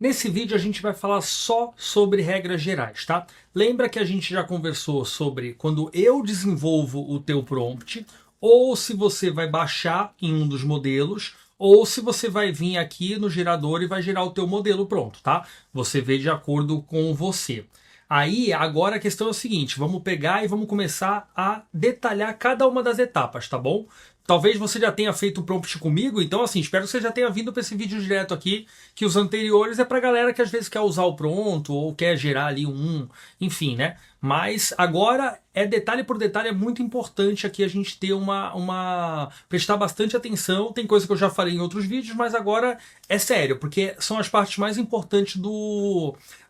Nesse vídeo a gente vai falar só sobre regras gerais, tá? Lembra que a gente já conversou sobre quando eu desenvolvo o teu prompt, ou se você vai baixar em um dos modelos, ou se você vai vir aqui no gerador e vai gerar o teu modelo pronto, tá? Você vê de acordo com você. Aí, agora a questão é o seguinte, vamos pegar e vamos começar a detalhar cada uma das etapas, tá bom? Talvez você já tenha feito o prompt comigo, então assim, espero que você já tenha vindo para esse vídeo direto aqui, que os anteriores é para galera que às vezes quer usar o pronto ou quer gerar ali enfim, né? Mas agora é detalhe por detalhe, é muito importante aqui a gente ter prestar bastante atenção. Tem coisa que eu já falei em outros vídeos, mas agora é sério, porque são as partes mais importantes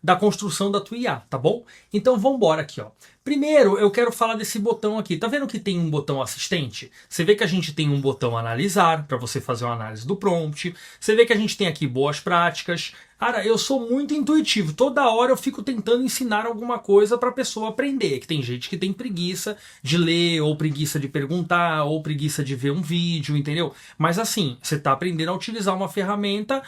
da construção da tua IA, tá bom? Então vamos embora aqui, ó. Primeiro, eu quero falar desse botão aqui. Tá vendo que tem um botão assistente? Você vê que a gente tem um botão analisar, para você fazer uma análise do prompt. Você vê que a gente tem aqui boas práticas. Cara, eu sou muito intuitivo. Toda hora eu fico tentando ensinar alguma coisa para a pessoa aprender. Que tem gente que tem preguiça de ler, ou preguiça de perguntar, ou preguiça de ver um vídeo, entendeu? Mas assim, você está aprendendo a utilizar uma ferramenta,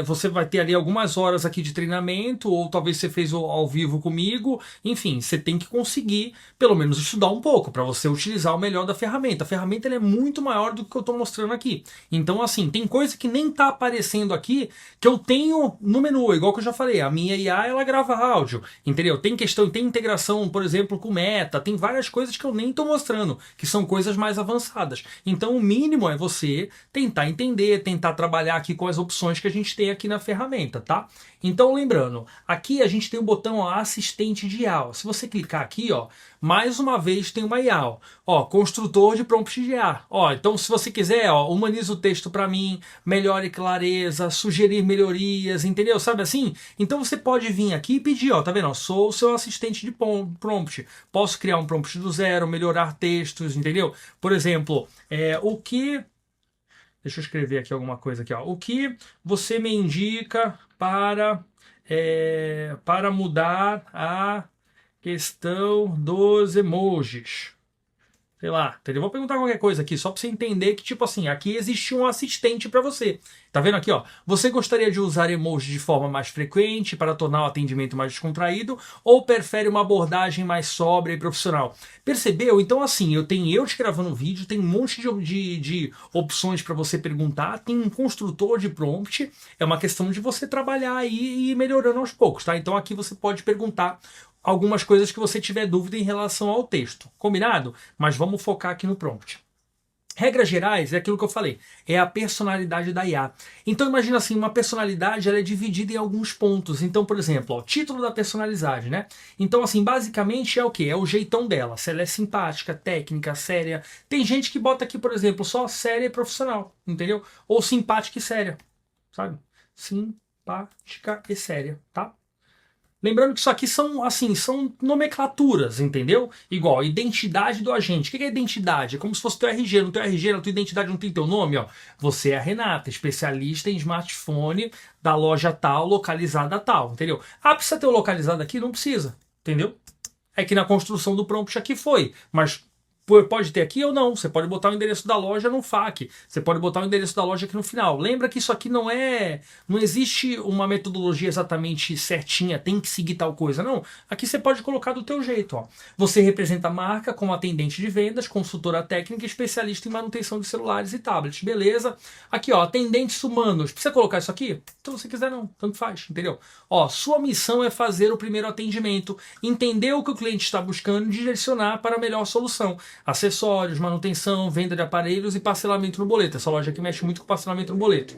você vai ter ali algumas horas aqui de treinamento, ou talvez você fez ao vivo comigo. Enfim, você tem que conseguir, pelo menos, estudar um pouco para você utilizar o melhor da ferramenta. A ferramenta ela é muito maior do que eu estou mostrando aqui. Então, assim, tem coisa que nem está aparecendo aqui que eu tenho no menu, igual que eu já falei, a minha IA ela grava áudio, entendeu? Tem integração, por exemplo, com Meta, tem várias coisas que eu nem estou mostrando, que são coisas mais avançadas. Então o mínimo é você tentar entender, tentar trabalhar aqui com as opções que a gente tem aqui na ferramenta, tá? Então lembrando, aqui a gente tem o botão ó, assistente de IA. Se você clicar aqui, ó, mais uma vez tem uma IA, ó, construtor de prompt de IA. Ó, então se você quiser, ó, humaniza o texto para mim, melhore clareza, sugerir melhorias, entendeu? Sabe assim? Então você pode vir aqui e pedir, ó, tá vendo? Ó, sou o seu assistente de prompt. Posso criar um prompt do zero, melhorar textos, entendeu? Por exemplo, o que... Deixa eu escrever aqui alguma coisa aqui, ó. O que você me indica para mudar a questão dos emojis? Sei lá, entendeu? Vou perguntar qualquer coisa aqui, só para você entender que, tipo assim, aqui existe um assistente para você. Tá vendo aqui, ó? Você gostaria de usar emoji de forma mais frequente para tornar o atendimento mais descontraído ou prefere uma abordagem mais sóbria e profissional? Percebeu? Então, assim, eu te gravando um vídeo, tem um monte de opções para você perguntar, tem um construtor de prompt, é uma questão de você trabalhar aí e ir melhorando aos poucos, tá? Então aqui você pode perguntar algumas coisas que você tiver dúvida em relação ao texto. Combinado? Mas vamos focar aqui no prompt. Regras gerais é aquilo que eu falei, é a personalidade da IA. Então imagina assim, uma personalidade ela é dividida em alguns pontos. Então, por exemplo, ó, o título da personalidade, né? Então assim, basicamente é o quê? É o jeitão dela. Se ela é simpática, técnica, séria. Tem gente que bota aqui, por exemplo, só séria e profissional, entendeu? Ou simpática e séria, sabe? Simpática e séria, tá? Lembrando que isso aqui são, assim, são nomenclaturas, entendeu? Igual, identidade do agente. O que é identidade? É como se fosse teu RG. No teu RG, na tua identidade não tem teu nome, ó. Você é a Renata, especialista em smartphone da loja tal, localizada tal, entendeu? Ah, precisa ter o localizado aqui? Não precisa, entendeu? É que na construção do prompt aqui foi, mas pode ter aqui ou não. Você pode botar o endereço da loja no FAQ. Você pode botar o endereço da loja aqui no final. Lembra que isso aqui não existe uma metodologia exatamente certinha, tem que seguir tal coisa. Não. Aqui você pode colocar do teu jeito. Ó. Você representa a marca como atendente de vendas, consultora técnica e especialista em manutenção de celulares e tablets. Beleza? Aqui, ó, atendentes humanos. Precisa colocar isso aqui? Então, se quiser, não. Tanto faz, entendeu? Ó, sua missão é fazer o primeiro atendimento, entender o que o cliente está buscando e direcionar para a melhor solução. Acessórios, manutenção, venda de aparelhos e parcelamento no boleto. Essa loja aqui mexe muito com parcelamento no boleto.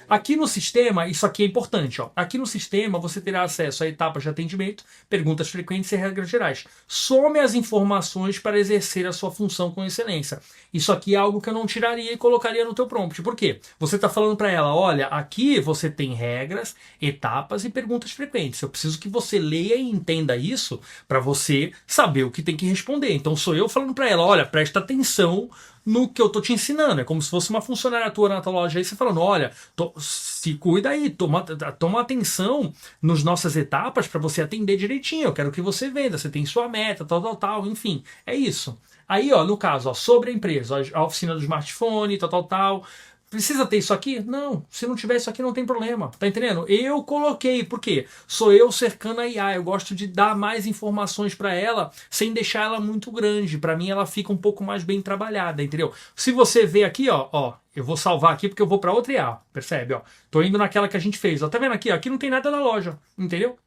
Aqui no sistema, isso aqui é importante, ó. Aqui no sistema você terá acesso a etapas de atendimento, perguntas frequentes e regras gerais. Some as informações para exercer a sua função com excelência. Isso aqui é algo que eu não tiraria e colocaria no teu prompt. Por quê? Você está falando para ela, olha, aqui você tem regras, etapas e perguntas frequentes. Eu preciso que você leia e entenda isso para você saber o que tem que responder. Então sou eu falando para ela, olha, presta atenção no que eu tô te ensinando. É como se fosse uma funcionária tua na tua loja aí, você falando, olha, se cuida aí, toma atenção nas nossas etapas para você atender direitinho. Eu quero que você venda, você tem sua meta, tal, enfim. É isso. Aí, ó, no caso, ó, sobre a empresa, ó, a oficina do smartphone, tal. Precisa ter isso aqui? Não. Se não tiver isso aqui, não tem problema. Tá entendendo? Eu coloquei. Por quê? Sou eu cercando a IA. Eu gosto de dar mais informações para ela sem deixar ela muito grande. Para mim, ela fica um pouco mais bem trabalhada, entendeu? Se você vê aqui, ó, eu vou salvar aqui porque eu vou para outra IA. Percebe? Ó, tô indo naquela que a gente fez. Ó, tá vendo aqui? Ó, aqui não tem nada na loja, entendeu?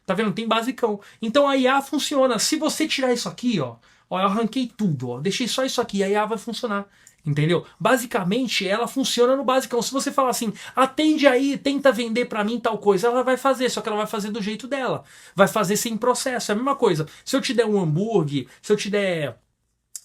Tá vendo? Tem basicão. Então a IA funciona. Se você tirar isso aqui, ó, eu arranquei tudo, ó, deixei só isso aqui, a IA vai funcionar. Entendeu? Basicamente, ela funciona no basicão. Se você falar assim, atende aí, tenta vender pra mim tal coisa, ela vai fazer, só que ela vai fazer do jeito dela. Vai fazer sem processo. É a mesma coisa. Se eu te der um hambúrguer, se eu te der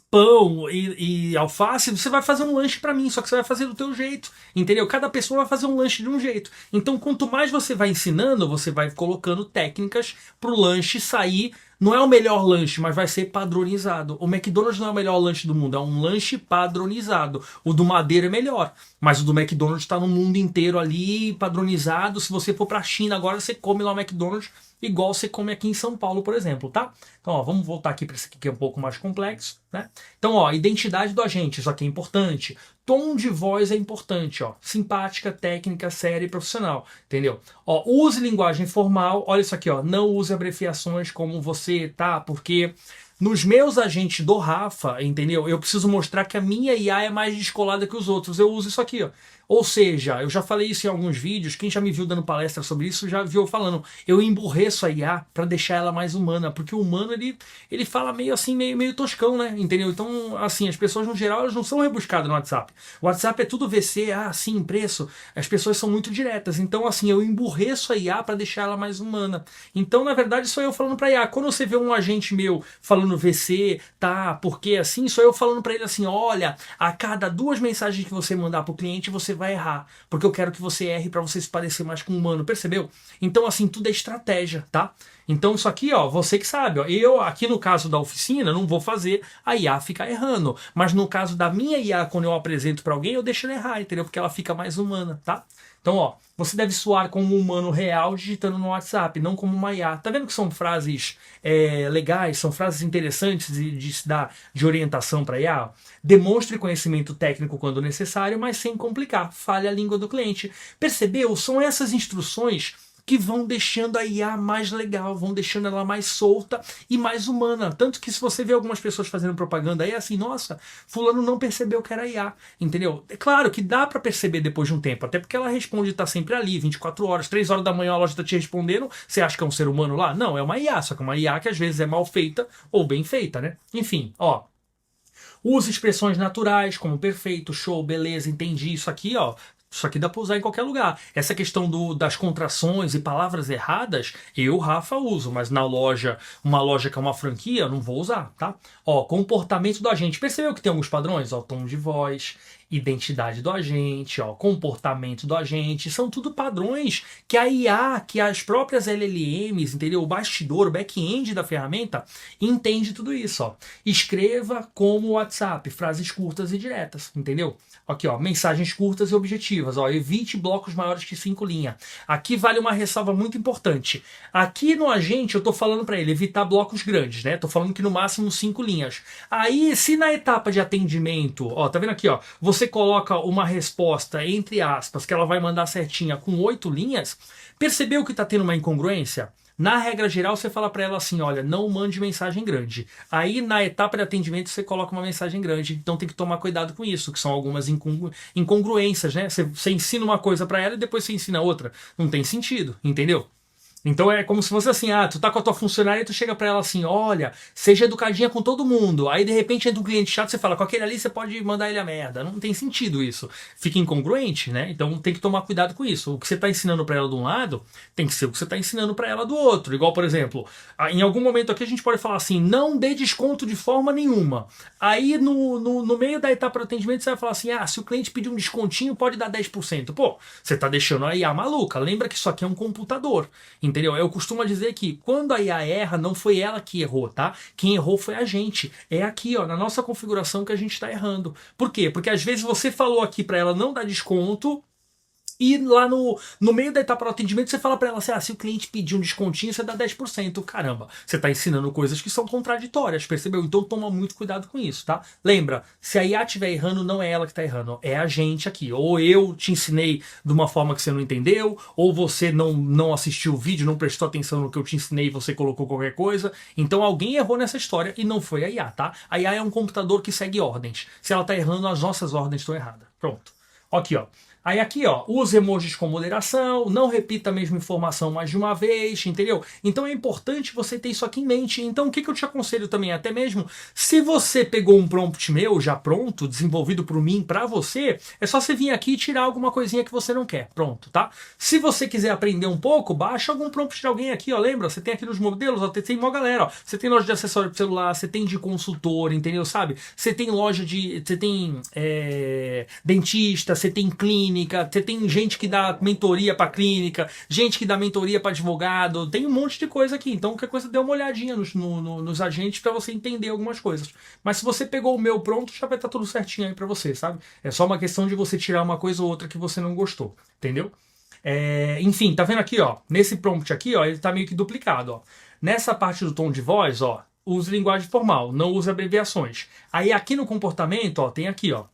pão e alface, você vai fazer um lanche pra mim, só que você vai fazer do teu jeito, entendeu? Cada pessoa vai fazer um lanche de um jeito. Então, quanto mais você vai ensinando, você vai colocando técnicas pro lanche sair. Não é o melhor lanche, mas vai ser padronizado. O McDonald's não é o melhor lanche do mundo, é um lanche padronizado. O do Madeira é melhor, mas o do McDonald's está no mundo inteiro ali padronizado. Se você for pra China agora, você come lá o McDonald's igual você come aqui em São Paulo, por exemplo, tá? Então, ó, vamos voltar aqui para esse aqui que é um pouco mais complexo, né? Então, ó, identidade do agente, isso aqui é importante. Tom de voz é importante, ó. Simpática, técnica, séria e profissional, entendeu? Ó, use linguagem formal. Olha isso aqui, ó. Não use abreviações como você, tá? Porque nos meus agentes do Rafa, entendeu? Eu preciso mostrar que a minha IA é mais descolada que os outros. Eu uso isso aqui, ó. Ou seja, eu já falei isso em alguns vídeos, quem já me viu dando palestra sobre isso já viu falando, eu emburreço a IA para deixar ela mais humana, porque o humano ele fala meio assim, meio toscão, né? Entendeu? Então, assim, as pessoas no geral elas não são rebuscadas no WhatsApp. O WhatsApp é tudo VC, sim, preço. As pessoas são muito diretas. Então, assim, eu emburreço a IA para deixar ela mais humana. Então, na verdade, sou eu falando para IA. Quando você vê um agente meu falando VC, tá, porque assim, sou eu falando para ele assim, olha, a cada 2 mensagens que você mandar pro cliente, você vai errar, porque eu quero que você erre para você se parecer mais com um humano, percebeu? Então assim, tudo é estratégia, tá? Então isso aqui, ó, você que sabe, ó, eu aqui no caso da oficina não vou fazer a IA ficar errando, mas no caso da minha IA, quando eu apresento para alguém, eu deixo ela errar, entendeu? Porque ela fica mais humana, tá? Então, ó, você deve soar como um humano real digitando no WhatsApp, não como uma IA. Tá vendo que são frases legais, são frases interessantes de se dar de orientação para IA? Demonstre conhecimento técnico quando necessário, mas sem complicar. Fale a língua do cliente. Percebeu? São essas instruções que vão deixando a IA mais legal, vão deixando ela mais solta e mais humana. Tanto que se você vê algumas pessoas fazendo propaganda aí, é assim, nossa, fulano não percebeu que era IA, entendeu? É claro que dá para perceber depois de um tempo, até porque ela responde, tá sempre ali, 24 horas, 3 horas da manhã a loja tá te respondendo, você acha que é um ser humano lá? Não, é uma IA, só que é uma IA que às vezes é mal feita ou bem feita, né? Enfim, ó. Use expressões naturais, como perfeito, show, beleza, entendi isso aqui, ó. Isso aqui dá para usar em qualquer lugar. Essa questão das contrações e palavras erradas, eu, Rafa, uso, mas na loja, uma loja que é uma franquia, eu não vou usar, tá? Ó, comportamento do agente. Percebeu que tem alguns padrões? Ó, tom de voz, identidade do agente, ó, comportamento do agente, são tudo padrões que a IA, que as próprias LLMs, entendeu? O bastidor, o back-end da ferramenta entende tudo isso, ó. Escreva como WhatsApp, frases curtas e diretas, entendeu? Aqui, ó, mensagens curtas e objetivas, ó, evite blocos maiores que 5 linhas. Aqui vale uma ressalva muito importante. Aqui no agente eu tô falando para ele evitar blocos grandes, né? Tô falando que no máximo 5 linhas. Aí, se na etapa de atendimento, ó, tá vendo aqui, ó, você coloca uma resposta, entre aspas, que ela vai mandar certinha com 8 linhas, percebeu que tá tendo uma incongruência? Na regra geral, você fala para ela assim, olha, não mande mensagem grande. Aí, na etapa de atendimento, você coloca uma mensagem grande. Então, tem que tomar cuidado com isso, que são algumas incongruências, né? Você ensina uma coisa para ela e depois você ensina outra. Não tem sentido, entendeu? Então é como se fosse assim, tu tá com a tua funcionária e tu chega pra ela assim, olha, seja educadinha com todo mundo. Aí de repente entra um cliente chato, você fala, com aquele ali você pode mandar ele a merda. Não tem sentido isso. Fica incongruente, né? Então tem que tomar cuidado com isso. O que você tá ensinando pra ela de um lado, tem que ser o que você tá ensinando pra ela do outro. Igual, por exemplo, em algum momento aqui a gente pode falar assim, não dê desconto de forma nenhuma. Aí no meio da etapa de atendimento você vai falar assim, se o cliente pedir um descontinho pode dar 10%. Pô, você tá deixando a IA maluca. Lembra que isso aqui é um computador. Entendeu? Eu costumo dizer que quando a IA erra, não foi ela que errou, tá? Quem errou foi a gente. É aqui, ó, na nossa configuração que a gente está errando. Por quê? Porque às vezes você falou aqui para ela não dar desconto E lá no meio da etapa do atendimento, você fala para ela assim, se o cliente pedir um descontinho, você dá 10%. Caramba, você está ensinando coisas que são contraditórias, percebeu? Então toma muito cuidado com isso, tá? Lembra, se a IA estiver errando, não é ela que está errando, é a gente aqui. Ou eu te ensinei de uma forma que você não entendeu, ou você não assistiu o vídeo, não prestou atenção no que eu te ensinei e você colocou qualquer coisa. Então alguém errou nessa história e não foi a IA, tá? A IA é um computador que segue ordens. Se ela está errando, as nossas ordens estão erradas. Pronto. Aqui, ó. Aí aqui, ó, use emojis com moderação, não repita a mesma informação mais de uma vez, entendeu? Então é importante você ter isso aqui em mente. Então o que eu te aconselho também, até mesmo, se você pegou um prompt meu já pronto, desenvolvido por mim, pra você, é só você vir aqui e tirar alguma coisinha que você não quer, pronto, tá? Se você quiser aprender um pouco, baixa algum prompt de alguém aqui, ó, lembra? Você tem aqui nos modelos, ó, tem uma galera, ó, você tem loja de acessório pro celular, você tem de consultor, entendeu? Sabe? Você tem loja de, você tem dentista, você tem clínica, você tem gente que dá mentoria para clínica, gente que dá mentoria para advogado, tem um monte de coisa aqui. Então, qualquer coisa, dê uma olhadinha nos agentes para você entender algumas coisas. Mas se você pegou o meu pronto, já vai estar tudo certinho aí para você, sabe? É só uma questão de você tirar uma coisa ou outra que você não gostou, entendeu? Enfim, tá vendo aqui, ó? Nesse prompt aqui, ó, ele tá meio que duplicado, ó. Nessa parte do tom de voz, ó, use linguagem formal, não use abreviações. Aí aqui no comportamento, ó, tem aqui, ó.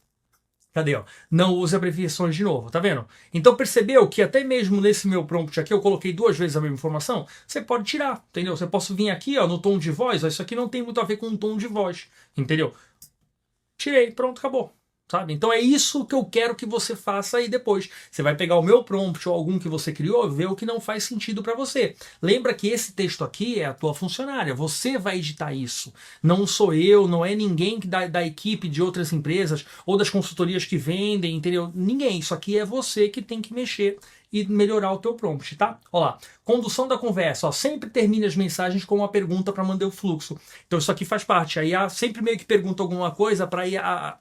Cadê, ó? Não use abreviações de novo, tá vendo? Então percebeu que até mesmo nesse meu prompt aqui eu coloquei 2 vezes a mesma informação? Você pode tirar, entendeu? Você pode vir aqui, ó, no tom de voz, ó, isso aqui não tem muito a ver com o tom de voz, entendeu? Tirei, pronto, acabou. Sabe? Então é isso que eu quero que você faça aí depois. Você vai pegar o meu prompt ou algum que você criou, ver o que não faz sentido para você. Lembra que esse texto aqui é a tua funcionária, você vai editar isso. Não sou eu, não é ninguém que da equipe de outras empresas ou das consultorias que vendem, entendeu? Ninguém, isso aqui é você que tem que mexer e melhorar o teu prompt, tá? Ó lá, condução da conversa, ó, sempre termine as mensagens com uma pergunta para manter o fluxo. Então isso aqui faz parte. Aí sempre meio que pergunta alguma coisa para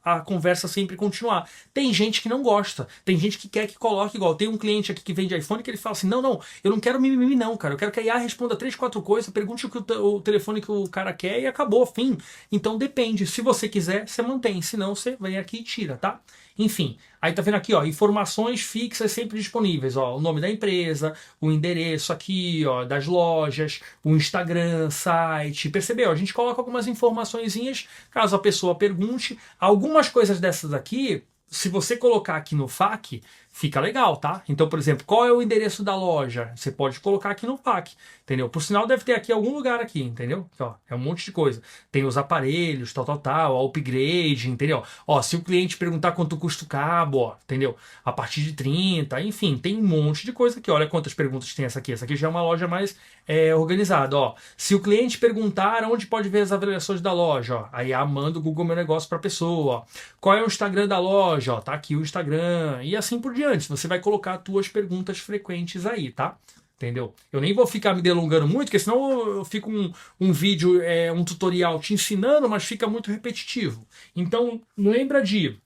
a conversa sempre continuar. Tem gente que não gosta, tem gente que quer que coloque igual. Tem um cliente aqui que vende iPhone que ele fala assim, não, eu não quero mimimi não, cara. Eu quero que a IA responda 3, 4 coisas, pergunte o telefone que o cara quer e acabou, fim. Então depende. Se você quiser, você mantém. Se não, você vem aqui e tira, tá? Enfim, aí tá vendo aqui, ó, informações fixas sempre disponíveis, ó, o nome da empresa, o endereço aqui, ó, das lojas, o Instagram, site, percebeu? A gente coloca algumas informaçõezinhas, caso a pessoa pergunte, algumas coisas dessas aqui, se você colocar aqui no FAQ, fica legal, tá? Então, por exemplo, qual é o endereço da loja? Você pode colocar aqui no FAQ, entendeu? Por sinal, deve ter aqui algum lugar aqui, entendeu? Ó, é um monte de coisa. Tem os aparelhos, tal, upgrade, entendeu? Ó, se o cliente perguntar quanto custa o cabo, ó, entendeu? A partir de 30, enfim, tem um monte de coisa aqui. Olha quantas perguntas tem essa aqui. Essa aqui já é uma loja mais organizada, ó. Se o cliente perguntar onde pode ver as avaliações da loja, ó, aí manda o Google Meu Negócio para a pessoa, ó. Qual é o Instagram da loja, ó, tá aqui o Instagram, e assim por diante. Você vai colocar as tuas perguntas frequentes aí, tá? Entendeu? Eu nem vou ficar me delongando muito, porque senão eu fico um vídeo, um tutorial te ensinando, mas fica muito repetitivo. Então, lembra de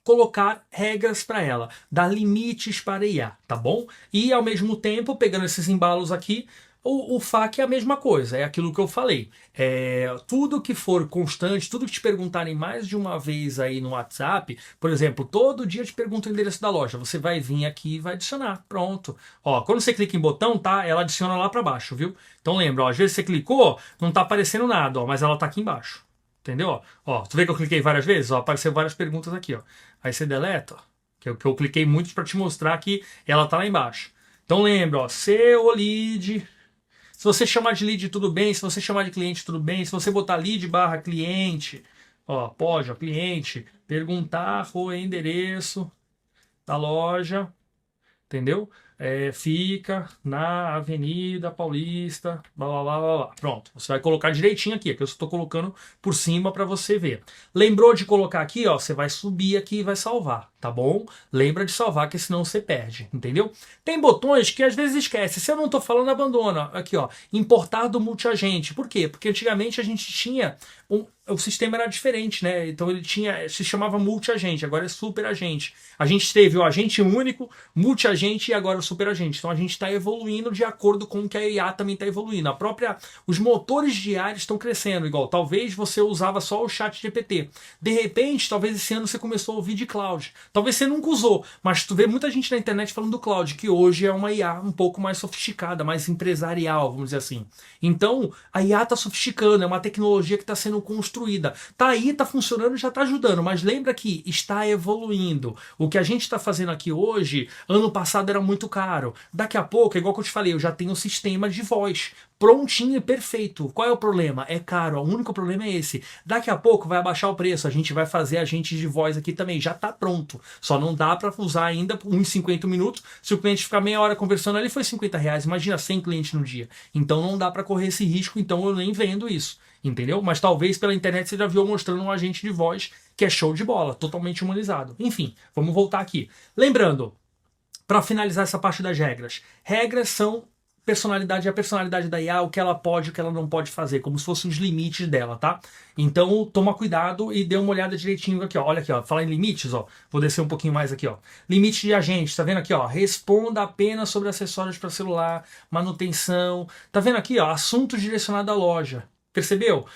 colocar regras para ela, dar limites para IA, tá bom? E ao mesmo tempo, pegando esses embalos aqui, o FAQ é a mesma coisa, é aquilo que eu falei. Tudo que for constante, tudo que te perguntarem mais de uma vez aí no WhatsApp, por exemplo, todo dia te pergunta o endereço da loja, você vai vir aqui e vai adicionar, pronto. Ó, quando você clica em botão, tá? Ela adiciona lá para baixo, viu? Então lembra, ó, às vezes você clicou, não tá aparecendo nada, ó, mas ela tá aqui embaixo. Entendeu? Ó, tu vê que eu cliquei várias vezes? Ó, apareceu várias perguntas aqui, ó. Aí você deleta, ó, que eu cliquei muito para te mostrar que ela tá lá embaixo. Então lembra, ó, seu lead. Se você chamar de lead, tudo bem. Se você chamar de cliente, tudo bem. Se você botar lead barra cliente, ó, pode, ó, cliente, perguntar o endereço da loja, entendeu? Fica na Avenida Paulista, blá, blá, blá, blá, blá. Pronto, você vai colocar direitinho aqui, que eu estou colocando por cima para você ver. Lembrou de colocar aqui, ó, você vai subir aqui e vai salvar, tá bom? Lembra de salvar, que senão você perde, entendeu? Tem botões que às vezes esquece. Se eu não estou falando, abandona. Aqui, ó, importar do multiagente. Por quê? Porque antigamente a gente tinha o sistema era diferente, né? Então ele se chamava multiagente, agora é superagente. A gente teve o agente único, multiagente e agora o superagente. Então a gente está evoluindo de acordo com o que a IA também está evoluindo. Os motores de IA estão crescendo, igual talvez você usava só o chat GPT. De repente, talvez esse ano você começou a ouvir de cloud. Talvez você nunca usou, mas tu vê muita gente na internet falando do Claude, que hoje é uma IA um pouco mais sofisticada, mais empresarial, vamos dizer assim. Então, a IA está sofisticando, é uma tecnologia que está sendo construída. Tá aí, tá funcionando, já está ajudando, mas lembra que está evoluindo. O que a gente está fazendo aqui hoje, ano passado era muito caro. Daqui a pouco, igual que eu te falei, eu já tenho um sistema de voz prontinho e perfeito. Qual é o problema? É caro. O único problema é esse. Daqui a pouco vai abaixar o preço. A gente vai fazer agente de voz aqui também. Já está pronto. Só não dá para usar ainda por uns 50 minutos. Se o cliente ficar meia hora conversando ali, foi R$ 50. Imagina 100 clientes no dia. Então não dá para correr esse risco. Então eu nem vendo isso. Entendeu? Mas talvez pela internet você já viu mostrando um agente de voz que é show de bola, totalmente humanizado. Enfim, vamos voltar aqui. Lembrando, para finalizar essa parte das regras. Regras são personalidade, a personalidade da IA, o que ela pode e o que ela não pode fazer, como se fossem os limites dela, tá? Então, toma cuidado e dê uma olhada direitinho aqui, ó. Olha aqui, ó. Falar em limites, ó. Vou descer um pouquinho mais aqui, ó. Limite de agente, tá vendo aqui, ó? Responda apenas sobre acessórios para celular, manutenção. Tá vendo aqui, ó? Assunto direcionado à loja. Percebeu?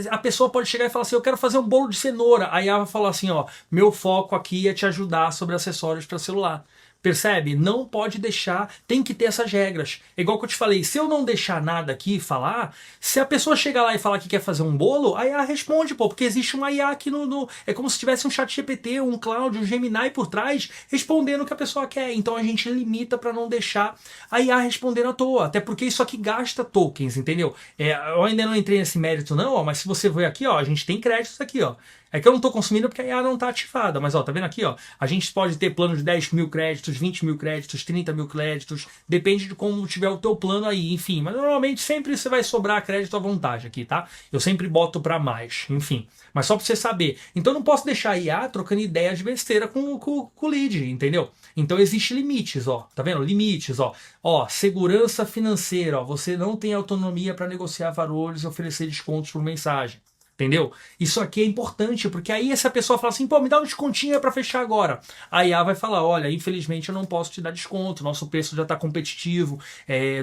A pessoa pode chegar e falar assim, eu quero fazer um bolo de cenoura. Aí ela vai falar assim, ó, meu foco aqui é te ajudar sobre acessórios para celular. Percebe? Não pode deixar, tem que ter essas regras. É igual que eu te falei, se eu não deixar nada aqui falar, se a pessoa chegar lá e falar que quer fazer um bolo, a IA responde, pô, porque existe uma IA aqui no. É como se tivesse um chat GPT, um Claude, um Gemini por trás, respondendo o que a pessoa quer. Então a gente limita para não deixar a IA respondendo à toa. Até porque isso aqui gasta tokens, entendeu? Eu ainda não entrei nesse mérito, não, ó, mas se você ver aqui, ó, a gente tem créditos aqui, ó. É que eu não estou consumindo porque a IA não está ativada. Mas ó, tá vendo aqui, ó? A gente pode ter plano de 10 mil créditos, 20 mil créditos, 30 mil créditos. Depende de como tiver o teu plano aí, enfim. Mas normalmente sempre você vai sobrar crédito à vontade aqui, tá? Eu sempre boto para mais, enfim. Mas só para você saber. Então eu não posso deixar a IA trocando ideias de besteira com o lead, entendeu? Então existe limites, ó. Tá vendo? Limites, ó. Ó, segurança financeira, ó. Você não tem autonomia para negociar valores e oferecer descontos por mensagem. Entendeu? Isso aqui é importante, porque aí essa pessoa fala assim, pô, me dá um descontinho para fechar agora. A IA vai falar, olha, infelizmente eu não posso te dar desconto, nosso preço já está competitivo,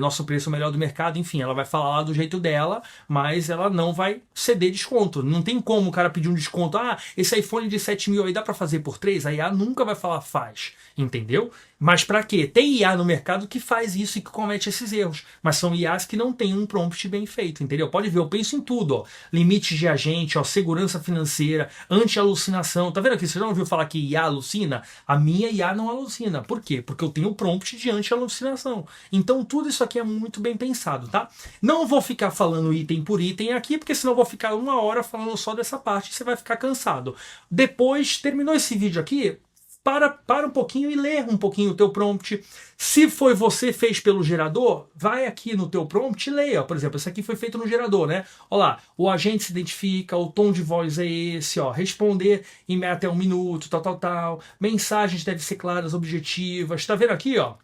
nosso preço é o melhor do mercado, enfim, ela vai falar lá do jeito dela, mas ela não vai ceder desconto. Não tem como o cara pedir um desconto, esse iPhone de 7 mil aí dá para fazer por 3? A IA nunca vai falar faz, entendeu? Mas para quê? Tem IA no mercado que faz isso e que comete esses erros, mas são IAs que não têm um prompt bem feito, entendeu? Pode ver, eu penso em tudo, ó. Limites de agente, ó, segurança financeira, anti-alucinação. Tá vendo aqui? Você já ouviu falar que IA alucina? A minha IA não alucina. Por quê? Porque eu tenho um prompt de anti-alucinação. Então tudo isso aqui é muito bem pensado, tá? Não vou ficar falando item por item aqui, porque senão eu vou ficar uma hora falando só dessa parte e você vai ficar cansado. Depois, terminou esse vídeo aqui, para um pouquinho e lê um pouquinho o teu prompt. Se foi você fez pelo gerador, vai aqui no teu prompt e leia. Por exemplo, esse aqui foi feito no gerador, né? Olha lá, o agente se identifica, o tom de voz é esse, ó, responder em até 1 minuto, tal. Mensagens devem ser claras, objetivas. Tá vendo aqui, ó?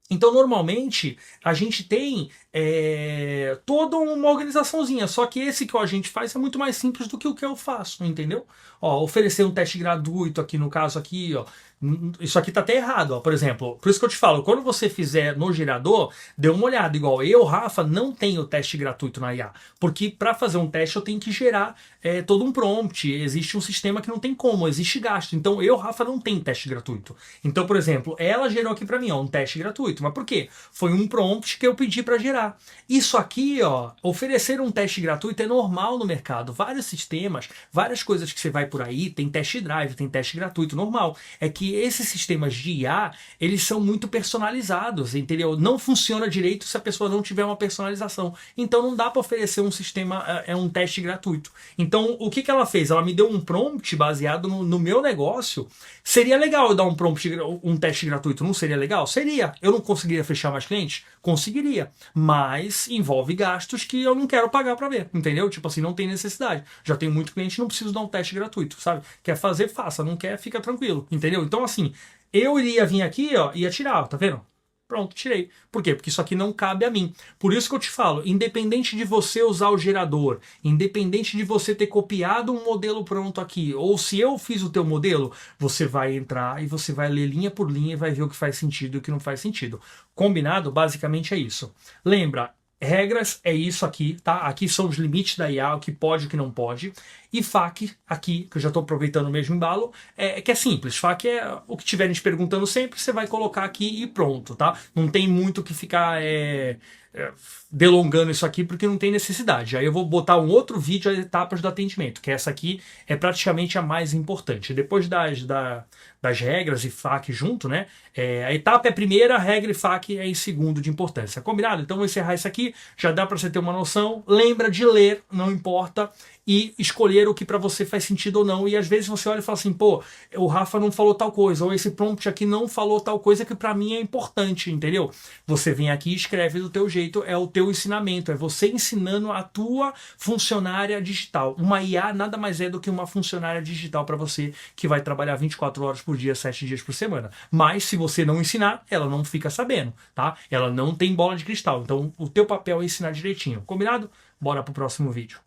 Então, normalmente, a gente tem toda uma organizaçãozinha, só que esse que a gente faz é muito mais simples do que o que eu faço, entendeu? Ó, oferecer um teste gratuito aqui, no caso aqui, ó, isso aqui tá até errado, ó, por exemplo, por isso que eu te falo, quando você fizer no gerador, dê uma olhada, igual eu, Rafa, não tenho teste gratuito na IA, porque para fazer um teste eu tenho que gerar todo um prompt, existe um sistema que não tem como, existe gasto, então eu, Rafa, não tenho teste gratuito. Então, por exemplo, ela gerou aqui para mim, ó, um teste gratuito, mas por quê? Foi um prompt que eu pedi para gerar. Isso aqui, ó, oferecer um teste gratuito é normal no mercado. Vários sistemas, várias coisas que você vai por aí, tem test drive, tem teste gratuito, normal. É que esses sistemas de IA, eles são muito personalizados, entendeu? Não funciona direito se a pessoa não tiver uma personalização. Então não dá para oferecer um sistema, um teste gratuito. Então o que ela fez? Ela me deu um prompt baseado no meu negócio. Seria legal eu dar um teste gratuito, não seria legal? Seria. Eu não conseguiria fechar mais clientes? Conseguiria. Mas envolve gastos que eu não quero pagar para ver, entendeu? Tipo assim, não tem necessidade. Já tenho muito cliente, não preciso dar um teste gratuito, sabe? Quer fazer, faça. Não quer, fica tranquilo, entendeu? Então assim, eu iria vir aqui, ó, ia tirar, ó, tá vendo? Pronto, tirei. Por quê? Porque isso aqui não cabe a mim. Por isso que eu te falo, independente de você usar o gerador, independente de você ter copiado um modelo pronto aqui, ou se eu fiz o teu modelo, você vai entrar e você vai ler linha por linha e vai ver o que faz sentido e o que não faz sentido. Combinado? Basicamente é isso. Lembra, regras é isso aqui, tá? Aqui são os limites da IA, o que pode e o que não pode. E FAQ, aqui, que eu já estou aproveitando o mesmo embalo, que é simples. FAQ é o que estiverem te perguntando sempre, você vai colocar aqui e pronto, tá? Não tem muito que ficar delongando isso aqui, porque não tem necessidade. Aí eu vou botar um outro vídeo, as etapas do atendimento, que essa aqui é praticamente a mais importante. Depois das regras e FAQ junto, né? A etapa é primeira, a regra e FAQ é em segundo de importância. Combinado? Então vou encerrar isso aqui, já dá para você ter uma noção. Lembra de ler, não importa, e escolher o que para você faz sentido ou não. E às vezes você olha e fala assim, pô, o Rafa não falou tal coisa, ou esse prompt aqui não falou tal coisa que para mim é importante, entendeu? Você vem aqui e escreve do teu jeito, é o teu ensinamento, é você ensinando a tua funcionária digital. Uma IA nada mais é do que uma funcionária digital para você que vai trabalhar 24 horas por dia, 7 dias por semana. Mas se você não ensinar, ela não fica sabendo, tá? Ela não tem bola de cristal. Então o teu papel é ensinar direitinho. Combinado? Bora pro próximo vídeo.